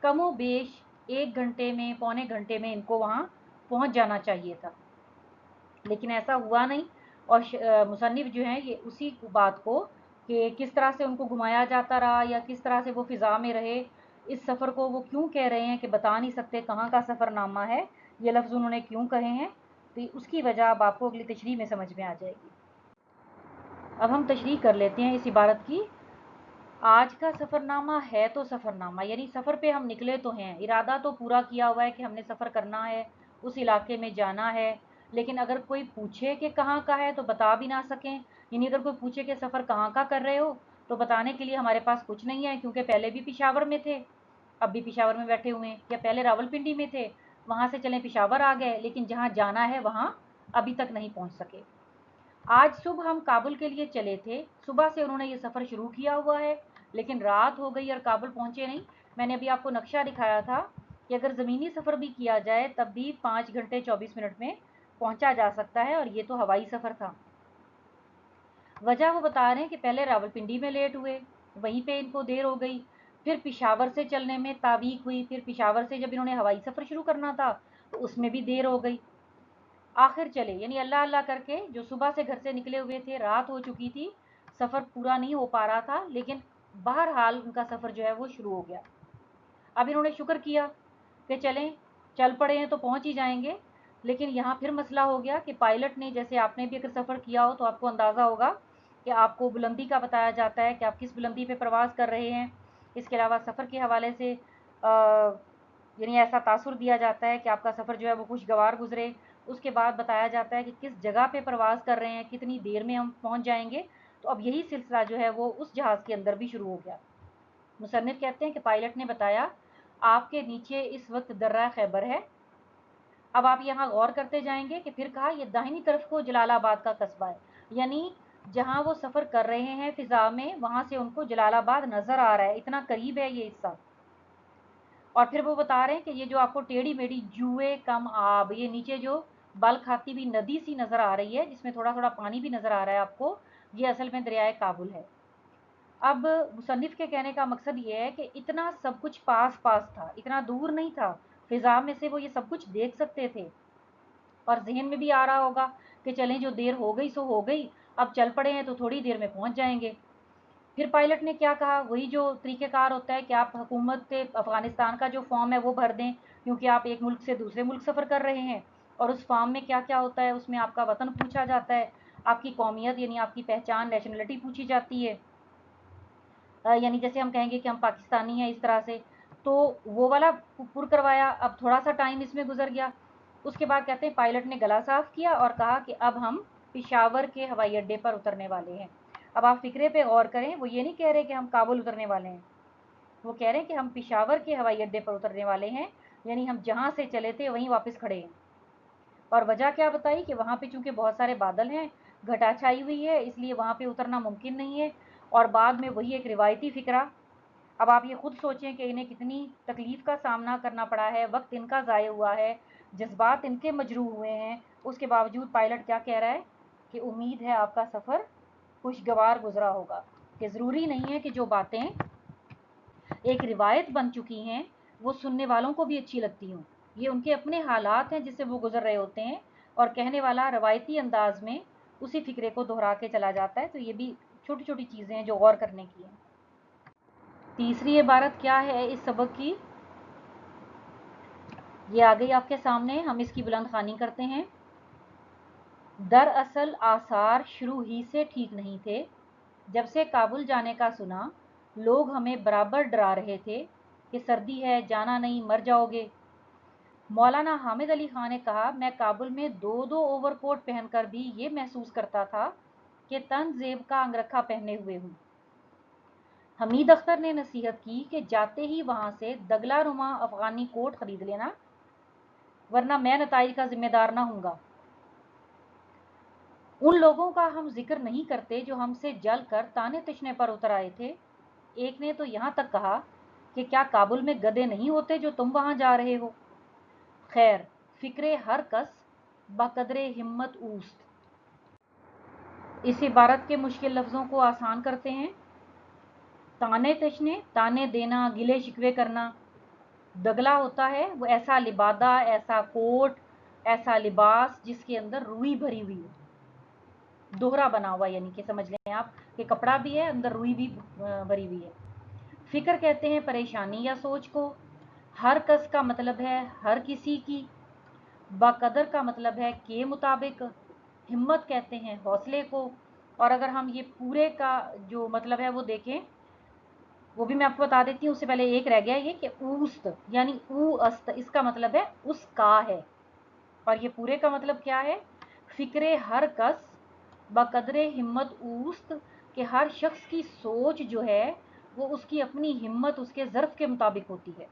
कमो बेश 1 घंटे में, पौने घंटे में इनको वहाँ पहुँच जाना चाहिए था, लेकिन ऐसा हुआ नहीं। और मुसन्निफ़ जो हैं ये उसी बात को कि किस तरह से उनको घुमाया जाता रहा या किस तरह से वो फ़िज़ा में रहे, इस सफ़र को वो क्यों कह रहे हैं कि बता नहीं सकते कहाँ का सफ़रनामा है, ये लफ्ज़ उन्होंने क्यों कहे हैं, तो उसकी वजह अब आपको अगली तशरीह में समझ में आ जाएगी। अब हम तशरीह कर लेते हैं इस इबारत की। आज का सफ़रनामा है तो सफ़रनामा, यानी सफ़र पे हम निकले तो हैं, इरादा तो पूरा किया हुआ है कि हमने सफ़र करना है, उस इलाके में जाना है, लेकिन अगर कोई पूछे कि कहाँ का है तो बता भी ना सकें। यानी अगर कोई पूछे कि सफ़र कहाँ का कर रहे हो तो बताने के लिए हमारे पास कुछ नहीं है, क्योंकि पहले भी पिशावर में थे, अब भी पिशावर में बैठे हुए हैं, या पहले रावलपिंडी में थे, वहाँ से चले पिशावर आ गए, लेकिन जहाँ जाना है वहाँ अभी तक नहीं पहुँच सके। आज सुबह हम काबुल के लिए चले थे, सुबह से उन्होंने ये सफ़र शुरू किया हुआ है, लेकिन रात हो गई और काबुल पहुँचे नहीं। मैंने अभी आपको नक्शा दिखाया था कि अगर ज़मीनी सफ़र भी किया जाए तब भी 5 घंटे 24 मिनट में पहुँचा जा सकता है, और ये तो हवाई सफ़र था। वजह वो बता रहे हैं कि पहले रावलपिंडी में लेट हुए, वहीं पे इनको देर हो गई, फिर पिशावर से चलने में तावीक हुई, फिर पिशावर से जब इन्होंने हवाई सफ़र शुरू करना था तो उसमें भी देर हो गई। आखिर चले, यानी अल्लाह अल्लाह करके जो सुबह से घर से निकले हुए थे, रात हो चुकी थी, सफ़र पूरा नहीं हो पा रहा था, लेकिन बहरहाल उनका सफ़र जो है वो शुरू हो गया। अब इन्होंने शुक्र किया कि चलें, चल पड़े हैं तो पहुंच ही जाएंगे, लेकिन यहाँ फिर मसला हो गया कि पायलट ने, जैसे आपने भी अगर सफ़र किया हो तो आपको अंदाज़ा होगा कि आपको बुलंदी का बताया जाता है कि आप किस बुलंदी पे प्रवास कर रहे हैं। इसके अलावा सफ़र के हवाले से यानी ऐसा तासुर दिया जाता है कि आपका सफ़र जो है वो खुशगवार गुजरे, اس کے بعد بتایا جاتا ہے کہ کس جگہ پہ پرواز کر رہے ہیں، کتنی دیر میں ہم پہنچ جائیں گے۔ تو اب یہی سلسلہ جو ہے وہ اس جہاز کے اندر بھی شروع ہو گیا۔ مصنف کہتے ہیں کہ پائلٹ نے بتایا آپ کے نیچے اس وقت درہ خیبر ہے۔ اب آپ یہاں غور کرتے جائیں گے کہ پھر کہا یہ داہنی طرف کو جلال آباد کا قصبہ ہے، یعنی جہاں وہ سفر کر رہے ہیں فضا میں، وہاں سے ان کو جلال آباد نظر آ رہا ہے، اتنا قریب ہے یہ حصہ۔ اور پھر وہ بتا رہے ہیں کہ یہ جو آپ کو ٹیڑھی میڑھی جوئے کم آب، یہ نیچے جو بل کھاتی ہوئی ندی سی نظر آ رہی ہے جس میں تھوڑا تھوڑا پانی بھی نظر آ رہا ہے آپ کو، یہ اصل میں دریائے کابل ہے۔ اب مصنف کے کہنے کا مقصد یہ ہے کہ اتنا سب کچھ پاس پاس تھا، اتنا دور نہیں تھا، فضا میں سے وہ یہ سب کچھ دیکھ سکتے تھے۔ اور ذہن میں بھی آ رہا ہوگا کہ چلیں جو دیر ہو گئی سو ہو گئی، اب چل پڑے ہیں تو تھوڑی دیر میں پہنچ جائیں گے۔ پھر پائلٹ نے کیا کہا، وہی جو طریقہ کار ہوتا ہے کہ آپ حکومت افغانستان کا جو فارم ہے وہ بھر دیں، کیونکہ آپ ایک ملک سے دوسرے ملک سفر کر رہے ہیں، اور اس فارم میں کیا کیا ہوتا ہے، اس میں آپ کا وطن پوچھا جاتا ہے، آپ کی قومیت یعنی آپ کی پہچان نیشنلٹی پوچھی جاتی ہے، یعنی جیسے ہم کہیں گے کہ ہم پاکستانی ہیں اس طرح سے، تو وہ والا پر کروایا۔ اب تھوڑا سا ٹائم اس میں گزر گیا، اس کے بعد کہتے ہیں پائلٹ نے گلا صاف کیا اور کہا کہ اب ہم پشاور کے ہوائی اڈے پر اترنے والے ہیں۔ اب آپ فکرے پہ غور کریں، وہ یہ نہیں کہہ رہے کہ ہم کابل اترنے والے ہیں، وہ کہہ رہے ہیں کہ ہم پشاور کے ہوائی اڈے پر اترنے والے ہیں، یعنی ہم جہاں سے چلے تھے وہیں واپس کھڑے ہیں۔ اور وجہ کیا بتائی کہ وہاں پہ چونکہ بہت سارے بادل ہیں، گھٹا چھائی ہوئی ہے، اس لیے وہاں پہ اترنا ممکن نہیں ہے۔ اور بعد میں وہی ایک روایتی فکرہ، اب آپ یہ خود سوچیں کہ انہیں کتنی تکلیف کا سامنا کرنا پڑا ہے، وقت ان کا ضائع ہوا ہے، جذبات ان کے مجروح ہوئے ہیں، اس کے باوجود پائلٹ کیا کہہ رہا ہے کہ امید ہے آپ کا سفر خوشگوار گزرا ہوگا، کہ ضروری نہیں ہے کہ جو باتیں ایک روایت بن چکی ہیں وہ سننے والوں کو بھی اچھی لگتی ہوں، یہ ان کے اپنے حالات ہیں جس سے وہ گزر رہے ہوتے ہیں، اور کہنے والا روایتی انداز میں اسی فکرے کو دہرا کے چلا جاتا ہے۔ تو یہ بھی چھوٹی چھوٹی چیزیں ہیں جو غور کرنے کی ہیں۔ تیسری عبارت کیا ہے اس سبق کی، یہ آ گئی آپ کے سامنے، ہم اس کی بلند خوانی کرتے ہیں۔ دراصل آثار شروع ہی سے ٹھیک نہیں تھے، جب سے کابل جانے کا سنا لوگ ہمیں برابر ڈرا رہے تھے کہ سردی ہے، جانا نہیں، مر جاؤ گے۔ مولانا حامد علی خان نے کہا میں کابل میں 2 اوور کوٹ پہن کر بھی یہ محسوس کرتا تھا کہ تن زیب کا انگرکھا پہنے ہوئے ہوں۔ حمید اختر نے نصیحت کی کہ جاتے ہی وہاں سے دگلا نما افغانی کوٹ خرید لینا، ورنہ میں نتائج کا ذمہ دار نہ ہوں گا۔ ان لوگوں کا ہم ذکر نہیں کرتے جو ہم سے جل کر تانے تشنے پر اتر آئے تھے۔ ایک نے تو یہاں تک کہا کہ کیا کابل میں گدھے نہیں ہوتے جو تم وہاں جا رہے ہو؟ خیر، فکرے ہر کس بقدر ہمت اوست۔ اس عبارت کے مشکل لفظوں کو آسان کرتے ہیں۔ تانے تشنے، تانے دینا، گلے شکوے کرنا۔ دگلا ہوتا ہے وہ ایسا لبادہ، ایسا کوٹ، ایسا لباس جس کے اندر روئی بھری ہوئی ہے، دوہرا بنا ہوا، یعنی کہ سمجھ لیں آپ کہ کپڑا بھی ہے اندر روئی بھی بھری ہوئی ہے۔ فکر کہتے ہیں پریشانی یا سوچ کو، ہر کس کا مطلب ہے ہر کسی کی، باقدر کا مطلب ہے کے مطابق، ہمت کہتے ہیں حوصلے کو، اور اگر ہم یہ پورے کا جو مطلب ہے وہ دیکھیں، وہ بھی میں آپ کو بتا دیتی ہوں، اس سے پہلے ایک رہ گیا یہ کہ اوست، یعنی او است، اس کا مطلب ہے اس کا ہے، اور یہ پورے کا مطلب کیا ہے، فکرے ہر کس بقدر ہمت اوست، کہ ہر شخص کی سوچ جو ہے وہ اس کی اپنی ہمت، اس کے ظرف کے مطابق ہوتی ہے۔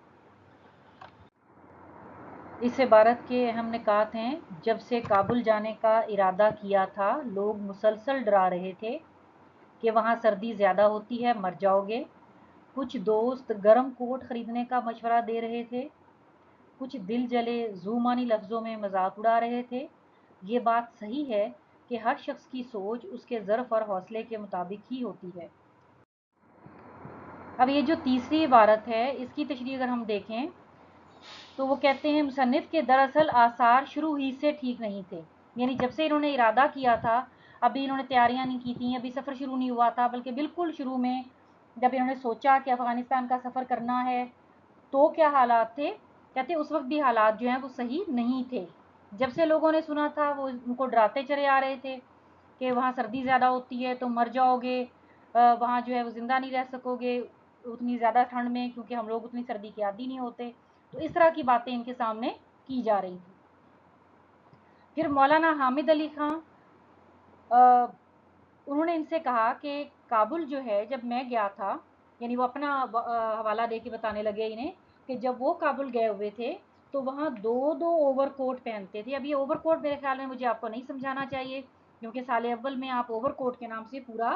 اس عبارت کے اہم نکات ہیں، جب سے کابل جانے کا ارادہ کیا تھا لوگ مسلسل ڈرا رہے تھے کہ وہاں سردی زیادہ ہوتی ہے، مر جاؤ گے۔ کچھ دوست گرم کوٹ خریدنے کا مشورہ دے رہے تھے، کچھ دل جلے زومانی لفظوں میں مذاق اڑا رہے تھے۔ یہ بات صحیح ہے کہ ہر شخص کی سوچ اس کے ظرف اور حوصلے کے مطابق ہی ہوتی ہے۔ اب یہ جو تیسری عبارت ہے اس کی تشریح اگر ہم دیکھیں تو وہ کہتے ہیں مصنف کے دراصل آثار شروع ہی سے ٹھیک نہیں تھے، یعنی جب سے انہوں نے ارادہ کیا تھا، ابھی انہوں نے تیاریاں نہیں کی تھیں، ابھی سفر شروع نہیں ہوا تھا، بلکہ بالکل شروع میں جب انہوں نے سوچا کہ افغانستان کا سفر کرنا ہے تو کیا حالات تھے، کہتے اس وقت بھی حالات جو ہیں وہ صحیح نہیں تھے۔ جب سے لوگوں نے سنا تھا وہ ان کو ڈراتے چلے آ رہے تھے کہ وہاں سردی زیادہ ہوتی ہے، تم مر جاؤ گے، وہاں جو ہے وہ زندہ نہیں رہ سکو گے اتنی زیادہ ٹھنڈ میں، کیونکہ ہم لوگ اتنی سردی کے عادی نہیں ہوتے۔ تو اس طرح کی باتیں ان کے سامنے کی جا رہی تھی۔ फिर मौलाना हामिद अली खां, उन्होंने इनसे कहा कि काबुल जो है, जब मैं गया था, यानी वो अपना हवाला दे के बताने लगे इन्हें कि जब वो काबुल गए हुए थे तो वहाँ दो दो ओवर कोट पहनते थे। अब ये ओवर कोट मेरे ख्याल में मुझे आपको नहीं समझाना चाहिए, क्योंकि साल अव्वल में आप ओवर कोट के नाम से पूरा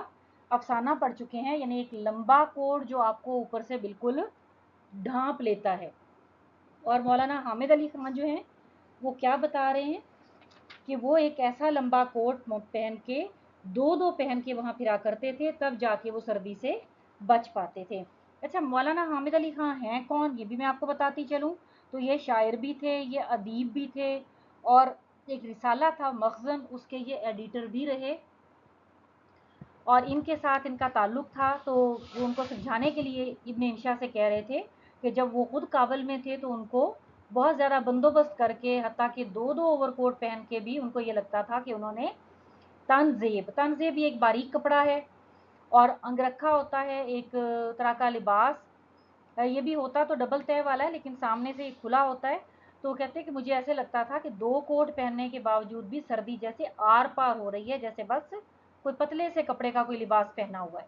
अफसाना पढ़ चुके हैं, यानी एक लंबा कोट जो आपको ऊपर से बिल्कुल ढांप लेता है। और मौलाना हामिद अली खान जो हैं वो क्या बता रहे हैं कि वो एक ऐसा लंबा कोट पहन के दो दो पहन के वहाँ फिरा करते थे, तब जाके वो सर्दी से बच पाते थे। अच्छा, मौलाना हामिद अली खां हैं कौन, ये भी मैं आपको बताती चलूँ। तो ये शायर भी थे, ये अदीब भी थे, और एक रिसाला था मखज़न, उसके ये एडिटर भी रहे। और इनके साथ इनका ताल्लुक़ था, तो वो उनको समझाने के लिए इब्न इंशा से कह रहे थे कि जब वो ख़ुद काबुल में थे तो उनको बहुत ज़्यादा बंदोबस्त करके, हत्ता कि दो दो ओवरकोट पहन के भी उनको ये लगता था कि उन्होंने तंज़ेब भी एक बारीक कपड़ा है और अंगरखा होता है, एक तरह का लिबास। ये भी होता तो डबल तह वाला है, लेकिन सामने से खुला होता है। तो कहते हैं कि मुझे ऐसे लगता था कि दो कोट पहनने के बावजूद भी सर्दी जैसे आर पार हो रही है, जैसे बस कोई पतले से कपड़े का कोई लिबास पहना हुआ है।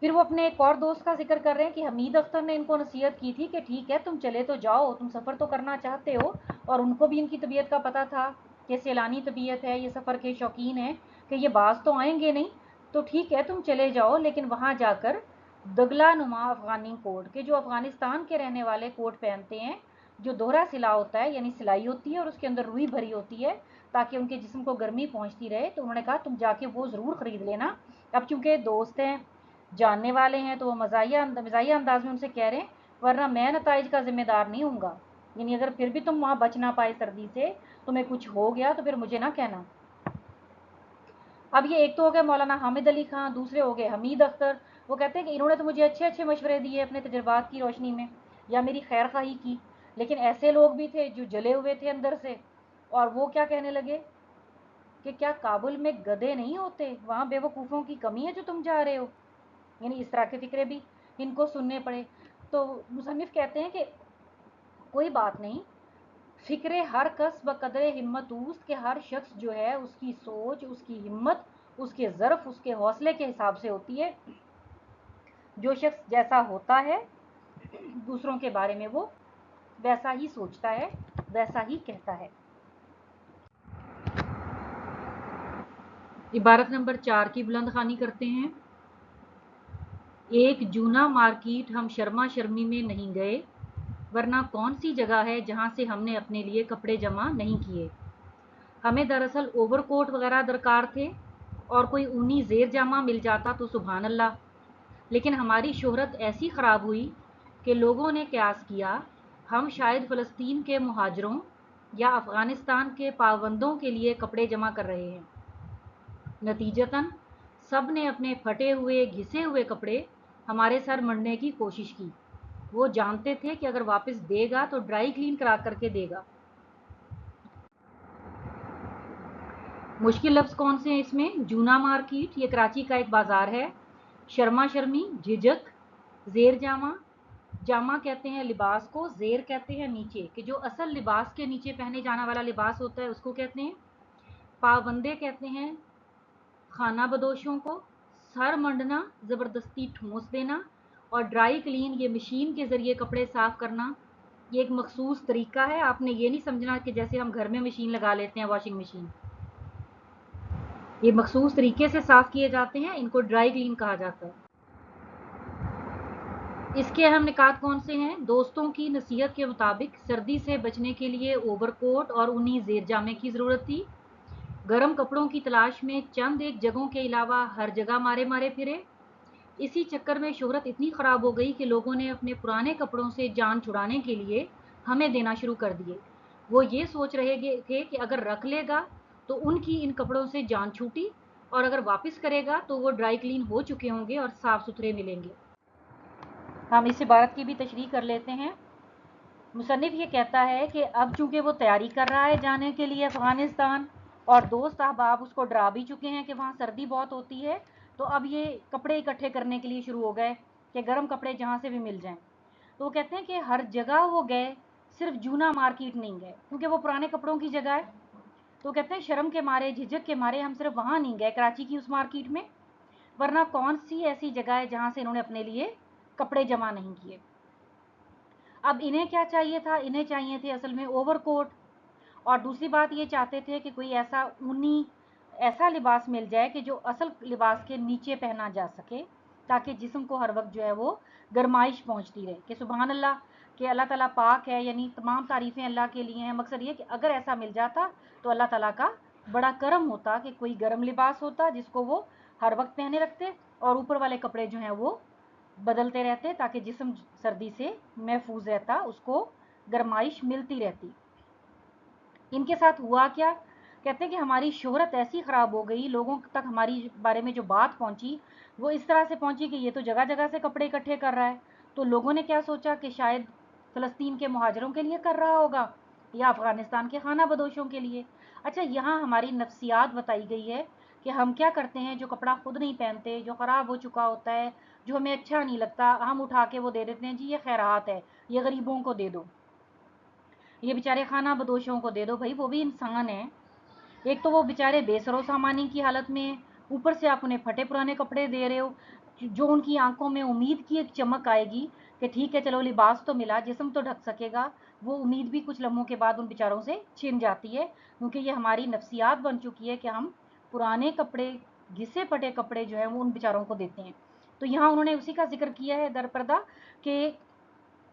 फिर वो अपने एक और दोस्त का जिक्र कर रहे हैं कि हमीद अख्तर ने इनको नसीहत की थी कि ठीक है, तुम चले तो जाओ, तुम सफ़र तो करना चाहते हो, और उनको भी इनकी तबीयत का पता था कि सैलानी तबीयत है, ये सफ़र के शौकीन हैं, कि ये बाज तो आएंगे नहीं, तो ठीक है तुम चले जाओ, लेकिन वहाँ जाकर दगला नुमा अफ़गानी कोट के, जो अफ़गानिस्तान के रहने वाले कोट पहनते हैं, जो दोहरा सिला होता है, यानी सिलाई होती है और उसके अंदर रुई भरी होती है ताकि उनके जिस्म को गर्मी पहुँचती रहे। तो उन्होंने कहा तुम जाके वो ज़रूर ख़रीद लेना। अब चूँकि दोस्त हैं, जानने वाले हैं, तो वो मज़ाहिया अंदाज में उनसे कह रहे हैं, वरना मैं नताइज का ज़िम्मेदार नहीं हूँगा, यानी अगर फिर भी तुम वहाँ बच ना पाए सर्दी से, तुम्हें कुछ हो गया तो फिर मुझे ना कहना। अब ये एक तो हो गए मौलाना हामिद अली खां, दूसरे हो गए हमीद अख्तर। वो कहते हैं कि इन्होंने तो मुझे अच्छे अच्छे मशवरे दिए अपने तजर्बात की रोशनी में, या मेरी खैर खाही की, लेकिन ऐसे लोग भी थे जो जले हुए थे अंदर से, और वो क्या कहने लगे कि क्या काबुल में गधे नहीं होते, वहाँ बेवकूफ़ों की कमी है जो तुम जा रहे हो। यानी इस तरह के फ़िक्रे भी इनको सुनने पड़े। तो मुसन्निफ़ कहते हैं कि कोई बात नहीं, फ़िक्रे हर कस बक़द्रे हिम्मतूस्त, के हर शख्स जो है उसकी सोच, उसकी हिम्मत, उसके ज़र्फ़, उसके हौसले के हिसाब से होती है। जो शख्स जैसा होता है दूसरों के बारे में वो वैसा ही सोचता है, वैसा ही कहता है। इबारत नंबर 4 की बुलंद ख़ानी करते हैं। एक जूना मार्केट हम शर्मा शर्मी में नहीं गए, वरना कौन सी जगह है जहाँ से हमने अपने लिए कपड़े जमा नहीं किए। हमें दरअसल ओवरकोट वगैरह दरकार थे, और कोई ऊनी ज़ेर जामा मिल जाता तो सुभान अल्लाह। लेकिन हमारी शोहरत ऐसी ख़राब हुई कि लोगों ने क़यास किया हम शायद फ़लस्तीन के मुहाजिरों या अफ़गानिस्तान के पाबंदों के लिए कपड़े जमा कर रहे हैं। नतीजतन सब ने अपने फटे हुए घिसे हुए कपड़े हमारे सर मढ़ने की कोशिश की। वो जानते थे कि अगर वापस देगा तो ड्राई क्लीन करा करके देगा। मुश्किल लफ्ज़ कौन से हैं इसमें? जूना मार्केट, ये कराची का एक बाज़ार है। शर्मा शर्मी, झिझक, ज़ेर जामा, जामा कहते हैं लिबास को, ज़ेर कहते हैं नीचे, कि जो असल लिबास के नीचे पहने जाने वाला लिबास होता है उसको कहते हैं। पाबंदे कहते हैं खाना बदोशों को। सर मंडना, ज़बरदस्ती ठूंस देना, और ड्राई क्लीन, ये मशीन के ज़रिए कपड़े साफ़ करना। ये एक मखसूस तरीका है, आपने ये नहीं समझना कि जैसे हम घर में मशीन लगा लेते हैं, वॉशिंग मशीन। ये मखसूस तरीके से साफ़ किए जाते हैं, इनको ड्राई क्लीन कहा जाता है। इसके अहम निकात कौन से हैं? दोस्तों की नसीहत के मुताबिक सर्दी से बचने के लिए ओवरकोट और ऊनी ज़ेर जामे की ज़रूरत थी। गर्म कपड़ों की तलाश में चंद एक जगहों के अलावा हर जगह मारे मारे फिरे। इसी चक्कर में शोहरत इतनी ख़राब हो गई कि लोगों ने अपने पुराने कपड़ों से जान छुड़ाने के लिए हमें देना शुरू कर दिए। वो ये सोच रहे थे कि अगर रख लेगा तो उनकी इन कपड़ों से जान छूटी, और अगर वापस करेगा तो वो ड्राई क्लीन हो चुके होंगे और साफ़ सुथरे मिलेंगे। हम इस इबारत की भी तशरीह कर लेते हैं। मुसन्निफ़ ये कहता है कि अब चूँकि वो तैयारी कर रहा है जाने के लिए अफ़गानिस्तान, और दोस्त अहबाब उसको डरा भी चुके हैं कि वहाँ सर्दी बहुत होती है, तो अब ये कपड़े इकट्ठे करने के लिए शुरू हो गए कि गर्म कपड़े जहाँ से भी मिल जाएं। तो वो कहते हैं कि हर जगह वो गए, सिर्फ जूना मार्केट नहीं गए, क्योंकि वो पुराने कपड़ों की जगह है। तो कहते हैं शर्म के मारे, झिझक के मारे हम सिर्फ वहाँ नहीं गए कराची की उस मार्केट में, वरना कौन सी ऐसी जगह है जहाँ से इन्होंने अपने लिए कपड़े जमा नहीं किए। अब इन्हें क्या चाहिए था, इन्हें चाहिए थे असल में ओवरकोट, और दूसरी बात ये चाहते थे कि कोई ऐसा ऊनी ऐसा लिबास मिल जाए कि जो असल लिबास के नीचे पहना जा सके, ताकि जिस्म को हर वक्त जो है वो गरमाइश पहुंचती रहे कि सुबहान अल्लाह, कि अल्लाह ताला पाक है, यानी तमाम तारीफ़ें अल्लाह के लिए हैं। मकसद ये कि अगर ऐसा मिल जाता तो अल्लाह ताला का बड़ा करम होता कि कोई गर्म लिबास होता जिसको वो हर वक्त पहने रखते, और ऊपर वाले कपड़े जो हैं वो बदलते रहते, ताकि जिस्म सर्दी से महफूज रहता, उसको गरमाइश मिलती रहती। इनके साथ हुआ क्या, कहते हैं कि हमारी शोहरत ऐसी ख़राब हो गई, लोगों तक हमारी बारे में जो बात पहुंची वो इस तरह से पहुंची कि ये तो जगह जगह से कपड़े इकट्ठे कर रहा है। तो लोगों ने क्या सोचा कि शायद फ़लस्तीन के मुहाजिरों के लिए कर रहा होगा या अफ़गानिस्तान के खाना बदोशों के लिए। अच्छा, यहाँ हमारी नफ्सियात बताई गई है कि हम क्या करते हैं, जो कपड़ा खुद नहीं पहनते, जो ख़राब हो चुका होता है, जो हमें अच्छा नहीं लगता, हम उठा के वो दे देते हैं, जी ये खैरात है, ये गरीबों को दे दो, ये बेचारे खाना बदोशों को दे दो। भाई वो भी इंसान है, एक तो वो बेचारे बेसरो सामानी की हालत में है, ऊपर से आप उन्हें फटे पुराने कपड़े दे रहे हो, जो उनकी आंखों में उम्मीद की एक चमक आएगी कि ठीक है चलो लिबास तो मिला, जिस्म तो ढक सकेगा, वो उम्मीद भी कुछ लम्हों के बाद उन बेचारों से छिन जाती है, क्योंकि ये हमारी नफ्सियात बन चुकी है कि हम पुराने कपड़े, घिसे फटे कपड़े जो है वो उन बेचारों को देते हैं। तो यहाँ उन्होंने उसी का जिक्र किया है दरपर्दा कि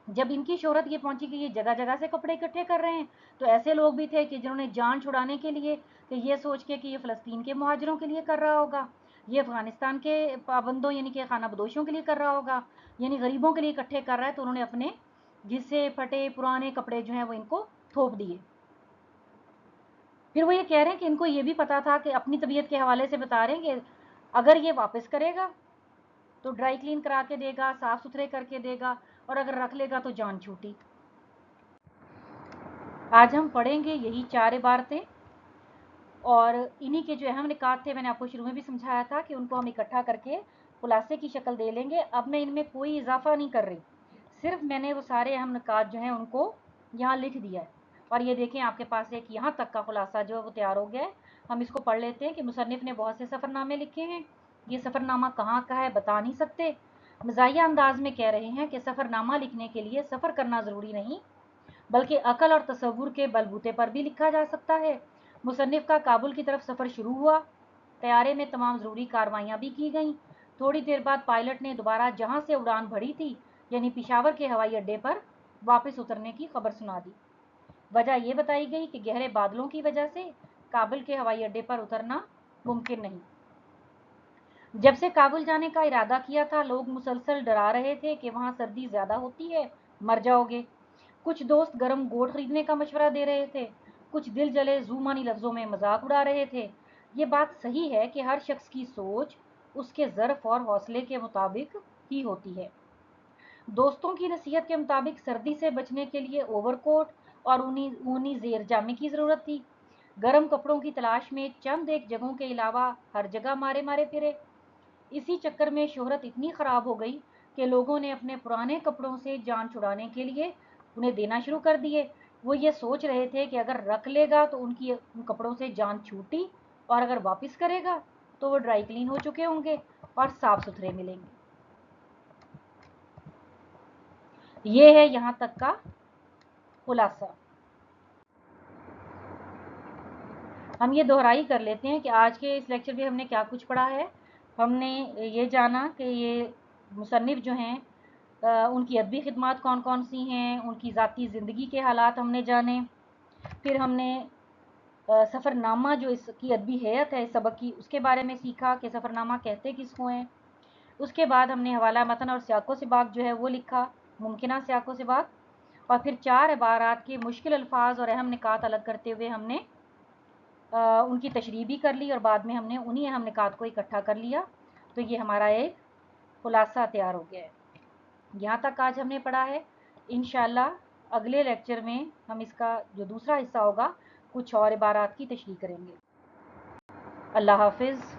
जब इनकी शोहरत ये पहुंची कि ये जगह जगह से कपड़े इकट्ठे कर रहे हैं, तो ऐसे लोग भी थे कि जिन्होंने जान छुड़ाने के लिए, कि ये सोच के कि ये फ़लस्तीन के मुहाजिरों के लिए कर रहा होगा, ये अफ़गानिस्तान के पाबंदों यानी कि खाना बदोशों के लिए कर रहा होगा, यानी गरीबों के लिए इकट्ठे कर रहा है, तो उन्होंने अपने घिसे फटे पुराने कपड़े जो हैं वो इनको थोप दिए। फिर वो ये कह रहे हैं कि इनको ये भी पता था, कि अपनी तबीयत के हवाले से बता रहे हैं कि अगर ये वापस करेगा तो ड्राई क्लीन करा के देगा, साफ़ सुथरे करके देगा, और अगर रख लेगा तो जान छूटी। आज हम पढ़ेंगे यही 4 इबारतें, और इन्हीं के जो अहम निकात थे मैंने आपको शुरू में भी समझाया था कि उनको हम इकट्ठा करके खुलासे की शक्ल दे लेंगे। अब मैं इनमें कोई इजाफा नहीं कर रही, सिर्फ मैंने वो सारे अहम निकात जो हैं उनको यहाँ लिख दिया है। और ये देखें आपके पास एक यहाँ तक का खुलासा जो है वो तैयार हो गया है। हम इसको पढ़ लेते हैं कि मुसन्निफ़ ने बहुत से सफ़रनामे लिखे हैं, ये सफ़रनामा कहाँ का है बता नहीं सकते, मज़ाहिया अंदाज में कह रहे हैं कि सफ़रनामा लिखने के लिए सफ़र करना ज़रूरी नहीं, बल्कि अकल और तसव्वुर के बलबूते पर भी लिखा जा सकता है। मुसन्निफ़ का काबुल की तरफ सफ़र शुरू हुआ, तैयारे में तमाम ज़रूरी कार्रवाइयाँ भी की गईं। थोड़ी देर बाद पायलट ने दोबारा जहाँ से उड़ान भरी थी, यानी पिशावर के हवाई अड्डे पर वापस उतरने की खबर सुना दी। वजह ये बताई गई कि गहरे बादलों की वजह से काबुल के हवाई अड्डे पर उतरना मुमकिन नहीं। जब से काबुल जाने का इरादा किया था, लोग मुसलसल डरा रहे थे कि वहाँ सर्दी ज़्यादा होती है, मर जाओगे। कुछ दोस्त गर्म गोट खरीदने का मशवरा दे रहे थे, कुछ दिल जले ज़ूमानी लफ्ज़ों में मजाक उड़ा रहे थे। ये बात सही है कि हर शख्स की सोच उसके ज़र्फ़ और हौसले के मुताबिक ही होती है। दोस्तों की नसीहत के मुताबिक सर्दी से बचने के लिए ओवरकोट और ऊनी ज़ेर जामे की ज़रूरत थी। गर्म कपड़ों की तलाश में चंद एक जगहों के अलावा हर जगह मारे मारे फिरे। इसी चक्कर में शोहरत इतनी ख़राब हो गई कि लोगों ने अपने पुराने कपड़ों से जान छुड़ाने के लिए उन्हें देना शुरू कर दिए। वो ये सोच रहे थे कि अगर रख लेगा तो उनकी उन कपड़ों से जान छूटी, और अगर वापस करेगा तो वो ड्राई क्लीन हो चुके होंगे और साफ़ सुथरे मिलेंगे। ये है यहाँ तक का खुलासा। हम ये दोहराई कर लेते हैं कि आज के इस लेक्चर में हमने क्या कुछ पढ़ा है। हमने ये जाना कि ये मुसन्निफ़ जो हैं उनकी अदबी खिदमत कौन कौन सी हैं, उनकी ज़ाती ज़िंदगी के हालात हमने जाने। फिर हमने सफ़रनामा जो इसकी अदबी हैत है इस सबक की, उसके बारे में सीखा कि सफ़रनामा कहते किसको हैं। उसके बाद हमने हवाला मतन और सियाक़ो सिबाक जो है वो लिखा, मुमकिना सियाक़ो सिबाक। और फिर 4 इबारात के मुश्किल अल्फाज और अहम निकात अलग करते हुए हमने उनकी तशरीह भी कर ली, और बाद में हमने उन्हीं अहम निकात को इकट्ठा कर लिया। तो ये हमारा एक खुलासा तैयार हो गया है। यहाँ तक आज हमने पढ़ा है। इंशाअल्लाह अगले लेक्चर में हम इसका जो दूसरा हिस्सा होगा कुछ और इबारात की तशरीह करेंगे। अल्लाह हाफिज़।